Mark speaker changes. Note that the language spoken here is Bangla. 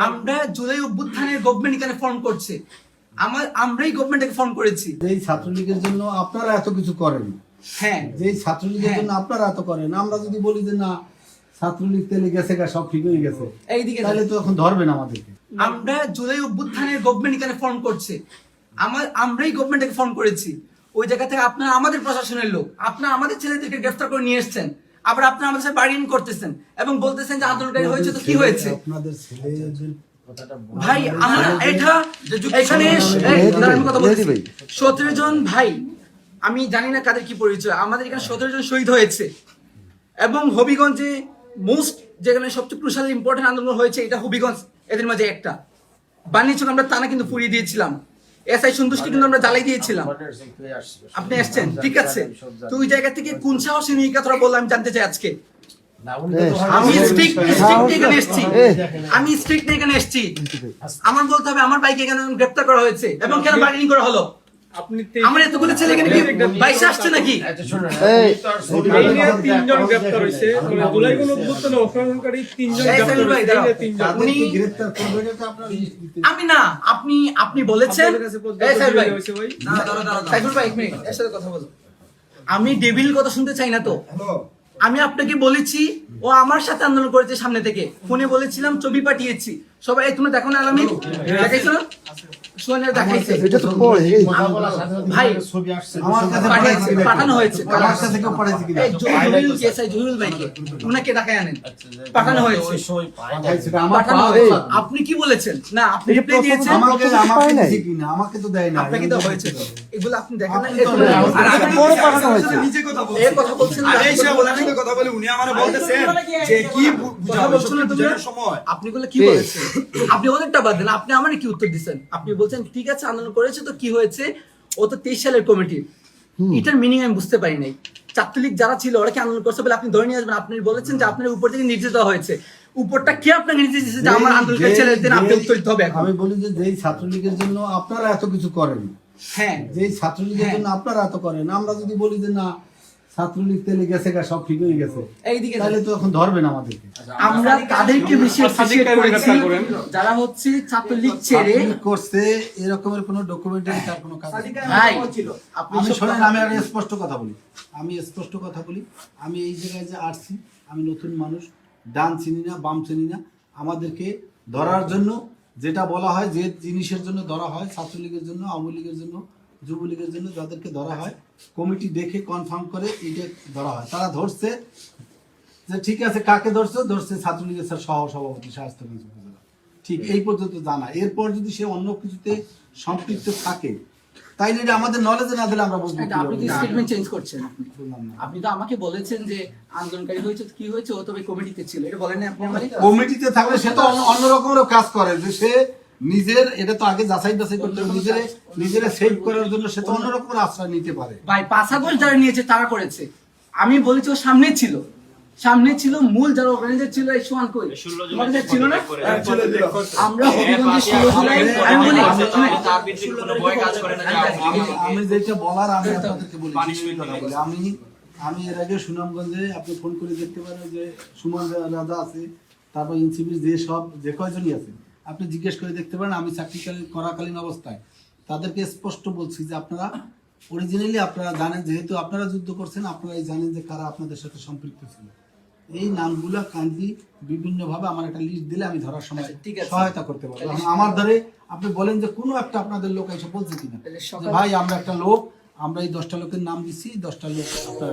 Speaker 1: আমরা জুলাই অভ্যুত্থানের গভর্নমেন্ট এখানে ফর্ম করছে, আমরাই গভর্নমেন্টকে ফর্ম করেছি।
Speaker 2: যেই ছাত্রলীগের জন্য আপনারা এত কিছু করেন,
Speaker 1: হ্যাঁ,
Speaker 2: যেই ছাত্রলীগের জন্য আপনারা এত করেন, আমরা যদি বলি যে না ছাত্রলীগ তেলে গেছে গা সব ঠিক হয়ে গেছে,
Speaker 1: এইদিকে
Speaker 2: তাহলে তো এখন ধরবেন আমাদেরকে।
Speaker 1: আমরা জুলাই অভ্যুত্থানের গভর্নমেন্ট এখানে ফর্ম করছে, আমরাই গভর্নমেন্টকে ফর্ম করেছি। ওই জায়গা থেকে আপনারা আমাদের প্রশাসনের লোক, আপনারা আমাদের ছেলেদেরকে গ্রেফতার করে নিয়ে এসেছেন, আবার আপনারা আমাদের সাথে বার্গেনিং করতেছেন এবং বলতেছেন যে আন্দোলনকারী হয়েছে তো কি হয়েছে।
Speaker 2: আপনাদের ছেলেদের
Speaker 1: ভাই আমরা এটা এখানে 17 জন ভাই, আমি জানি না কাদের কি পরিচয়, আমাদের এখানে 17 জন শহীদ হয়েছে এবং হবিগঞ্জে মোস্ট যেখানে সবচেয়ে ক্রুশাল ইম্পর্টেন্ট আন্দোলন হয়েছে এটা হবিগঞ্জ, এদের মাঝে একটা বাণিজ্যক আমরা টানা কিন্তু পুড়িয়ে দিয়েছিলাম, এসআই সন্তুষ্টি কিন্তু আমরা জ্বালাই দিয়েছিলাম। আপনি আসছেন ঠিক আছে, তো ওই জায়গা থেকে কোন সাহসে নিয়ে কথা বললাম আমি জানতে চাই আজকে। আমি স্ট্রিক্ট এখানে এসেছি, আমি স্ট্রিক্ট এখানে এসেছি, আমার বলতে হবে আমার বাইকে কেন গ্রেফতার করা হয়েছে এবং কেন বার্গেনিং করা হলো। আমার এতগুলো ছেলে এখানে কি বাইশে আসছে নাকি?
Speaker 3: তিনজন গ্রেফতার হয়েছে, জুলাই গণঅভ্যুত্থানে অংশগ্রহণকারী তিনজন গ্রেফতার হয়েছে, তিনজন।
Speaker 2: গ্রেফতার করবেন এটা আপনারা
Speaker 1: আমি না, আপনি বলেছেন সাইফুল ভাই, এক মিনিট এর সাথে কথা বলো। আমি ডেভিল কথা শুনতে চাই না তো। আমি আপনাকে বলেছি ও আমার সাথে আন্দোলন করেছে, সামনে থেকে ফোনে বলেছিলাম, ছবি পাঠিয়েছি সবাই। তুমি দেখো না আলামিন, দেখাইছো না? সোনিয়া দেখাইছে, ভাই
Speaker 2: আমার কাছে
Speaker 1: পাঠিয়েছে, পাঠানো হয়েছে।
Speaker 2: আমার কাছে কেউ পাঠাইছে কিনা
Speaker 1: এই জহিরুল কেসাই, জহিরুল ভাইকে উনাকে ঢাকায় আনেন, পাঠানো হয়েছে।
Speaker 2: সেটা আমার
Speaker 1: পাঠানো
Speaker 2: পাওয়া
Speaker 1: হয়েছে।
Speaker 2: কথা।
Speaker 1: আপনি কি বলেছেন? না আপনি রিপ্লাই দিয়েছেন,
Speaker 2: আমাকে দিছে কিনা আমাকে তো দেয় না।
Speaker 1: আপনাকে তো হয়েছে তো। এগুলো আপনি দেখেন না,
Speaker 2: আপনি তো
Speaker 1: আর আপনি
Speaker 4: বড় পাঠানো হয়েছে।
Speaker 5: নিজে কথা বলছেন।
Speaker 1: এই কথা বলছেন না,
Speaker 5: আরে এসে বলার সাথে কথা বলে উনি আমারে বলতেছেন যে কি
Speaker 1: কথা বলছেন না তুমি?
Speaker 5: বুঝানোর সময়
Speaker 1: আপনি গুলো কি বলেছেন? আপনি ওদেরটা বাদ দেন, আপনি আমারে কি উত্তর দিচ্ছেন? আপনি বলছেন ঠিক আছে আন্দোলন করেছে তো কি হয়েছে, ও তো 23 সালের কমিটি। এটার মিনিং আমি বুঝতে পারি নাই। ছাত্রলীগ যারা ছিল ওরা কি আন্দোলন করছে বলে আপনি ধরে নিয়ে আসবেন? আপনি বলেছেন যে আপনার উপর থেকে নির্দেশ দেওয়া হয়েছে, উপরটা কে আপনাকে নির্দেশ দিয়েছে যে আমার আন্দোলনকারী ছেলেদের আপনি উত্তর দিতে হবে এখন?
Speaker 2: আমি বলি যে যেই ছাত্রলীগের জন্য আপনারা এত কিছু করেন,
Speaker 1: হ্যাঁ,
Speaker 2: যেই ছাত্রলীগের জন্য আপনারা এত করেন, আমরা যদি বলি যে না ছাত্রলীগ তেলে গেছে গা সব ঠিক হয়ে গেছে,
Speaker 1: এইদিকে
Speaker 2: তাহলে তো এখন ধরবেন আমাদেরকে।
Speaker 1: আমরা তাদেরকে বেশি অ্যাপ্রিশিয়েট করেছি যারা হচ্ছে ছাত্রলীগ ছেড়ে
Speaker 2: ছাত্রলীগ করছে এরকমের কোনো ডকুমেন্টারি তার কোনো কাজ নেই।
Speaker 1: ভাই
Speaker 2: আমি শোনেন, আমি আর স্পষ্ট কথা বলি, আমি এই জায়গায় যে আসছি, আমি নতুন মানুষ, ডান চিনি না বাম চিনি না। আমাদেরকে ধরার জন্য যেটা বলা হয়, যে জিনিসের জন্য ধরা হয়, ছাত্রলীগের জন্য, আওয়ামী লীগের জন্য, যুবলীগের জন্য যাদেরকে ধরা হয়, কমিটি দেখে কনফার্ম করে এইটা ধরা হয়। তারা ধরছে যে ঠিক আছে, কাকে ধরছে ছাত্রলীগের সহ সভাপতি শায়েস্তাগঞ্জ উপজেলা, ঠিক এই পর্যন্ত জানা। এরপর যদি সে অন্য কিছুতে সম্পৃক্ত থাকে তাইলে এটা আমাদের নলেজে না দিলে আমরা বুঝবো
Speaker 1: এটা আপনি কি স্টেটমেন্ট চেঞ্জ করছেন?
Speaker 2: বললাম না।
Speaker 1: আপনি তো আমাকে বলেছেন যে আন্দোলনকারী হয়েছে তো কি হয়েছে, ও তবে কমিটিতে ছিল, এটা বলেন না আপনি আমারে?
Speaker 2: কমিটিতে থাকলে সে তো অন্য রকমেরও কাজ করে, যে সে নিজের, এটা তো আগে যাচাই করতে হবে, নিজের সেভ করার জন্য সে তো অন্য রকমের আশ্রয় নিতে পারে।
Speaker 1: ভাই 5 আগস্ট যারা নিয়েছে তারা করেছে, আমি বলেছি ও সামনে ছিল মূল যারা অর্গানাইজার ছিল। এই সোয়ান কই তোমাদের ছিল না? আমরা হবিগঞ্জে 16 জুলাই আমি বলি
Speaker 2: আমি যেটা বলার আমি আপনাদেরকে বলি, আমি এর আগে সুনামগঞ্জে আপনি ফোন করে দেখতে পারেন যে সুমন রাজা আছে, তারপর এনসিপির যে কয়জনই আছে আপনি জিজ্ঞেস করে দেখতে পারেন। আমি চাকরি করাকালীন অবস্থায় তাদেরকে স্পষ্ট বলছি যে আপনারা অরিজিনালি আপনারা জানেন, যেহেতু আপনারা যুদ্ধ করছেন, আপনারাই জানেন যে কারা আপনাদের সাথে সম্পৃক্ত ছিল। এই নামগুলো কাইন্ডলি বিভিন্নভাবে আমার একটা লিস্ট দিলে আমি ধরার সময় সহায়তা করতে পারবো। আমার ধরে আপনি বলেন যে কোনো একটা আপনাদের লোক এসে বলছে কিনা যে ভাই আমরা একটা লোক, আমরা এই 10টা লোকের নাম দিচ্ছি, 10টা লোক আপনারা